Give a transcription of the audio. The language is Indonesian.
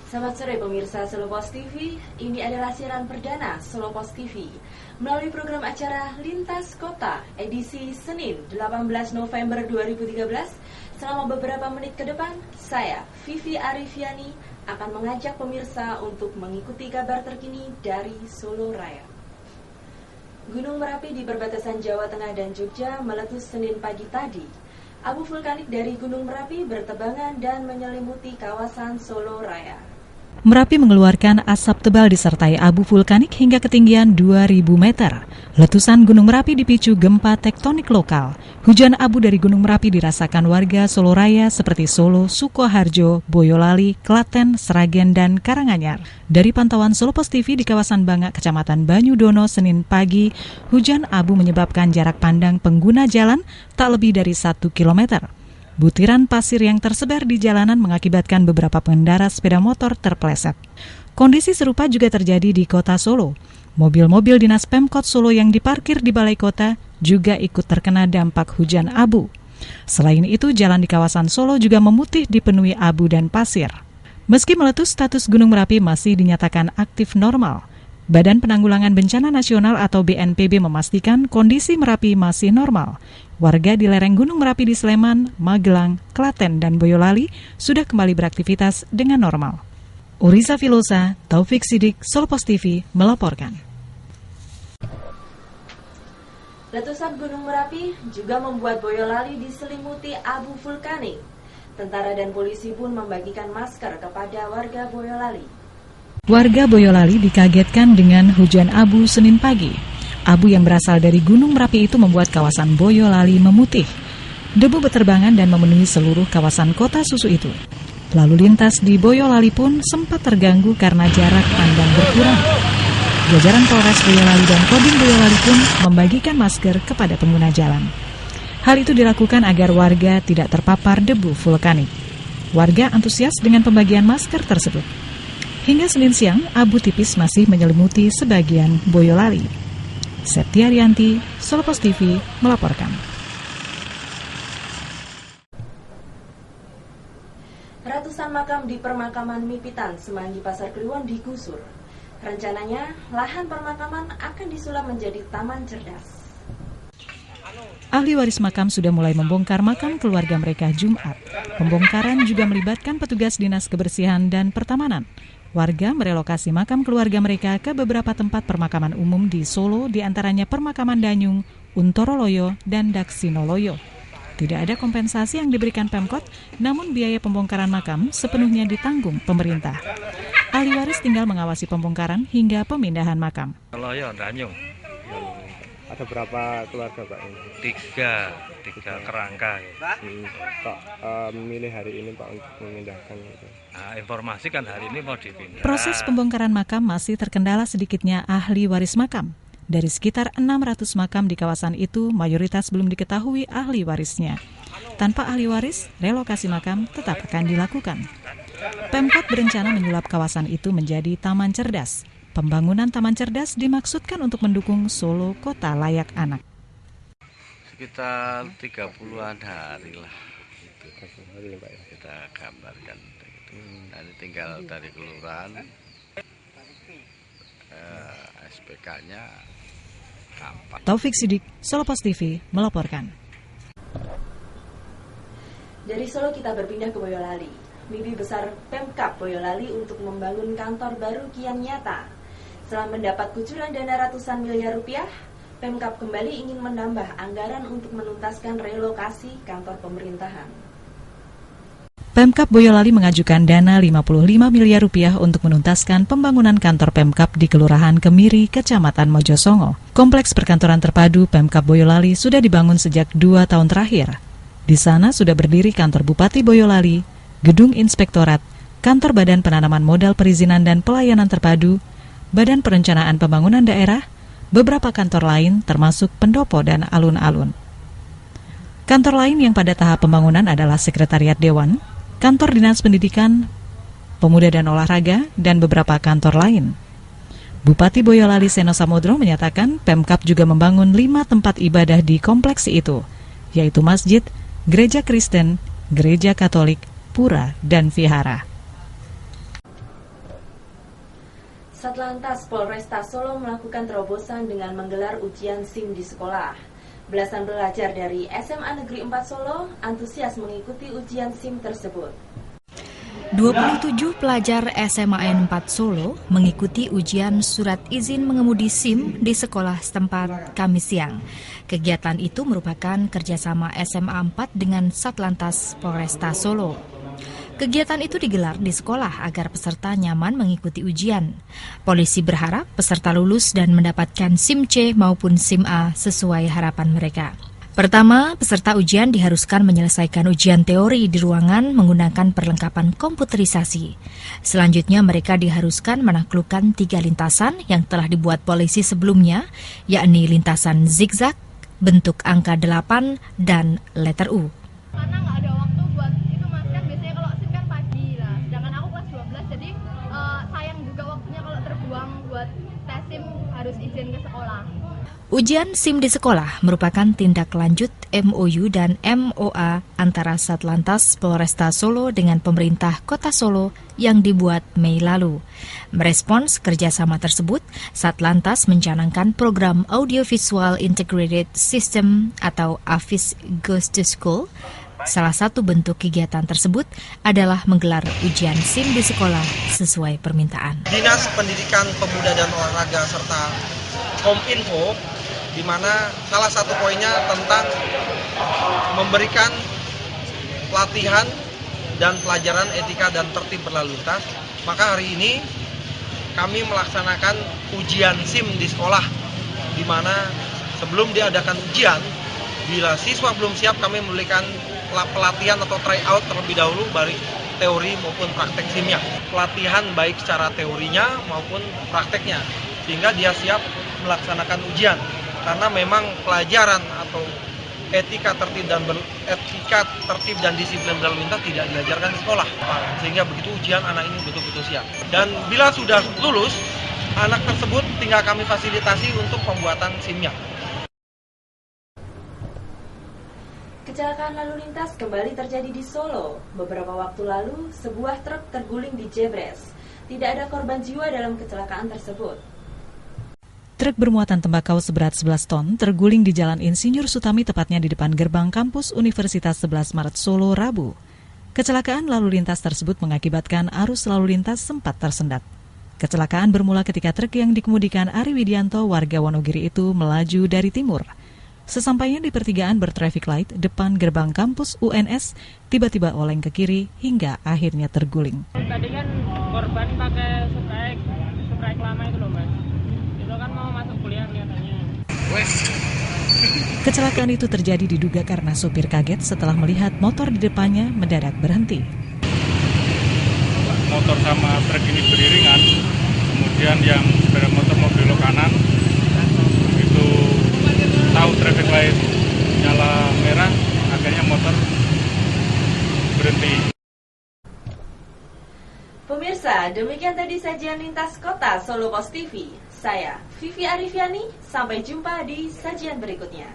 Selamat sore pemirsa Solo Pos TV, ini adalah siaran perdana Solo Pos TV melalui program acara Lintas Kota edisi Senin 18 November 2013. Selama beberapa menit ke depan, saya, Vivi Arifiani, akan mengajak pemirsa untuk mengikuti kabar terkini dari Solo Raya. Gunung Merapi di perbatasan Jawa Tengah dan Jogja meletus Senin pagi tadi. Abu vulkanik dari Gunung Merapi bertebangan dan menyelimuti kawasan Solo Raya. Merapi mengeluarkan asap tebal disertai abu vulkanik hingga ketinggian 2000 meter. Letusan Gunung Merapi dipicu gempa tektonik lokal. Hujan abu dari Gunung Merapi dirasakan warga Solo Raya seperti Solo, Sukoharjo, Boyolali, Klaten, Sragen, dan Karanganyar. Dari pantauan Solo Pos TV di kawasan Bangak, Kecamatan Banyudono, Senin pagi, hujan abu menyebabkan jarak pandang pengguna jalan tak lebih dari 1 kilometer. Butiran pasir yang tersebar di jalanan mengakibatkan beberapa pengendara sepeda motor terpeleset. Kondisi serupa juga terjadi di kota Solo. Mobil-mobil dinas Pemkot Solo yang diparkir di balai kota juga ikut terkena dampak hujan abu. Selain itu, jalan di kawasan Solo juga memutih dipenuhi abu dan pasir. Meski meletus, status Gunung Merapi masih dinyatakan aktif normal. Badan Penanggulangan Bencana Nasional atau BNPB memastikan kondisi Merapi masih normal. Warga di lereng Gunung Merapi di Sleman, Magelang, Klaten, dan Boyolali sudah kembali beraktivitas dengan normal. Urisa Filosa, Taufik Sidik, Solo Pos TV melaporkan. Letusan Gunung Merapi juga membuat Boyolali diselimuti abu vulkanik. Tentara dan polisi pun membagikan masker kepada warga Boyolali. Warga Boyolali dikagetkan dengan hujan abu Senin pagi. Abu yang berasal dari Gunung Merapi itu membuat kawasan Boyolali memutih. Debu berterbangan dan memenuhi seluruh kawasan kota susu itu. Lalu lintas di Boyolali pun sempat terganggu karena jarak pandang berkurang. Jajaran Polres Boyolali dan Kodim Boyolali pun membagikan masker kepada pengguna jalan. Hal itu dilakukan agar warga tidak terpapar debu vulkanik. Warga antusias dengan pembagian masker tersebut. Hingga Senin siang, abu tipis masih menyelimuti sebagian Boyolali. Septia Rianti, Solo Pos TV melaporkan. Ratusan makam di permakaman Mipitan, Semanggi, Pasar Kliwon digusur. Rencananya, lahan permakaman akan disulap menjadi taman cerdas. Ahli waris makam sudah mulai membongkar makam keluarga mereka Jumat. Pembongkaran juga melibatkan petugas Dinas Kebersihan dan Pertamanan. Warga merelokasi makam keluarga mereka ke beberapa tempat permakaman umum di Solo, diantaranya Permakaman Danyung, Untoroloyo, dan Daksinoloyo. Tidak ada kompensasi yang diberikan Pemkot, namun biaya pembongkaran makam sepenuhnya ditanggung pemerintah. Ahli waris tinggal mengawasi pembongkaran hingga pemindahan makam. Loyo, Danyung. Ada berapa keluarga Pak? Tiga kerangka. Kok memilih hari ini Pak untuk memindahkan itu? Nah, informasi kan hari ini mau dipindah. Proses pembongkaran makam masih terkendala sedikitnya ahli waris makam. Dari sekitar 600 makam di kawasan itu, mayoritas belum diketahui ahli warisnya. Tanpa ahli waris, relokasi makam tetap akan dilakukan. Pemkot berencana menyulap kawasan itu menjadi taman cerdas. Pembangunan taman cerdas dimaksudkan untuk mendukung Solo kota layak anak. Sekitar 30-an hari lah. Kita gambarkan. Nanti tinggal dari kelurahan, SPK-nya kapan. Taufik Sidik, Solo Pos TV melaporkan. Dari Solo kita berpindah ke Boyolali. Mimpi besar Pemkab Boyolali untuk membangun kantor baru kian nyata. Setelah mendapat kucuran dana ratusan miliar rupiah, Pemkab kembali ingin menambah anggaran untuk menuntaskan relokasi kantor pemerintahan. Pemkab Boyolali mengajukan dana 55 miliar rupiah untuk menuntaskan pembangunan kantor Pemkab di Kelurahan Kemiri, Kecamatan Mojosongo. Kompleks perkantoran terpadu Pemkab Boyolali sudah dibangun sejak 2 tahun terakhir. Di sana sudah berdiri kantor Bupati Boyolali, gedung inspektorat, kantor Badan Penanaman Modal Perizinan dan Pelayanan Terpadu, Badan Perencanaan Pembangunan Daerah, beberapa kantor lain termasuk pendopo dan alun-alun. Kantor lain yang pada tahap pembangunan adalah Sekretariat Dewan, Kantor Dinas Pendidikan, Pemuda dan Olahraga, dan beberapa kantor lain. Bupati Boyolali Seno Samodro menyatakan Pemkab juga membangun 5 tempat ibadah di kompleks itu, yaitu masjid, gereja Kristen, gereja Katolik, pura, dan vihara. Satlantas Polresta Solo melakukan terobosan dengan menggelar ujian SIM di sekolah. Belasan pelajar dari SMA Negeri 4 Solo antusias mengikuti ujian SIM tersebut. 27 pelajar SMA 4 Solo mengikuti ujian surat izin mengemudi SIM di sekolah setempat Kamis siang. Kegiatan itu merupakan kerjasama SMA 4 dengan Satlantas Polresta Solo. Kegiatan itu digelar di sekolah agar peserta nyaman mengikuti ujian. Polisi berharap peserta lulus dan mendapatkan SIM C maupun SIM A sesuai harapan mereka. Pertama, peserta ujian diharuskan menyelesaikan ujian teori di ruangan menggunakan perlengkapan komputerisasi. Selanjutnya, mereka diharuskan menaklukkan 3 lintasan yang telah dibuat polisi sebelumnya, yakni lintasan zigzag, bentuk angka 8, dan letter U. Karena nggak ada waktu buat itu mas, kan biasanya kalau SIM kan pagi lah, sedangkan aku kelas 12, jadi sayang juga waktunya kalau terbuang buat tes SIM harus izin ke sekolah. Ujian SIM di sekolah merupakan tindak lanjut MOU dan MOA antara Satlantas Polresta Solo dengan pemerintah Kota Solo yang dibuat Mei lalu. Merespons kerjasama tersebut, Satlantas mencanangkan program Audiovisual Integrated System atau AVIS Goes to School. Salah satu bentuk kegiatan tersebut adalah menggelar ujian SIM di sekolah sesuai permintaan. Dinas Pendidikan Pemuda dan Olahraga serta Kominfo, di mana salah satu poinnya tentang memberikan pelatihan dan pelajaran etika dan tertib berlalu lintas. Maka hari ini kami melaksanakan ujian SIM di sekolah, di mana sebelum diadakan ujian, bila siswa belum siap kami memberikan pelatihan atau tryout terlebih dahulu baik teori maupun praktek SIM-nya. Pelatihan baik secara teorinya maupun prakteknya, sehingga dia siap melaksanakan ujian. Karena memang pelajaran atau etika tertib dan disiplin berlalu lintas tidak diajarkan di sekolah, sehingga begitu ujian anak ini betul-betul siap. Dan bila sudah lulus, anak tersebut tinggal kami fasilitasi untuk pembuatan SIM-nya. Kecelakaan lalu lintas kembali terjadi di Solo. Beberapa waktu lalu, sebuah truk terguling di Jebres. Tidak ada korban jiwa dalam kecelakaan tersebut. Truk bermuatan tembakau seberat 11 ton terguling di Jalan Insinyur Sutami, tepatnya di depan gerbang kampus Universitas 11 Maret Solo, Rabu. Kecelakaan lalu lintas tersebut mengakibatkan arus lalu lintas sempat tersendat. Kecelakaan bermula ketika truk yang dikemudikan Ari Widianto warga Wonogiri itu melaju dari timur. Sesampainya di pertigaan bertraffic light depan gerbang kampus UNS, tiba-tiba oleng ke kiri hingga akhirnya terguling. Tadi kan korban pakai suprek lama itu loh mas. Itu kan mau masuk kuliah kelihatannya. Kecelakaan itu terjadi diduga karena supir kaget setelah melihat motor di depannya mendadak berhenti. Motor sama truk ini beriringan, kemudian yang sepeda motor mau belok kanan, itu tahu traffic light nyala merah, akhirnya motor berhenti. Pemirsa, demikian tadi sajian Lintas Kota Solo Pos TV. Saya Vivi Arifiani, sampai jumpa di sajian berikutnya.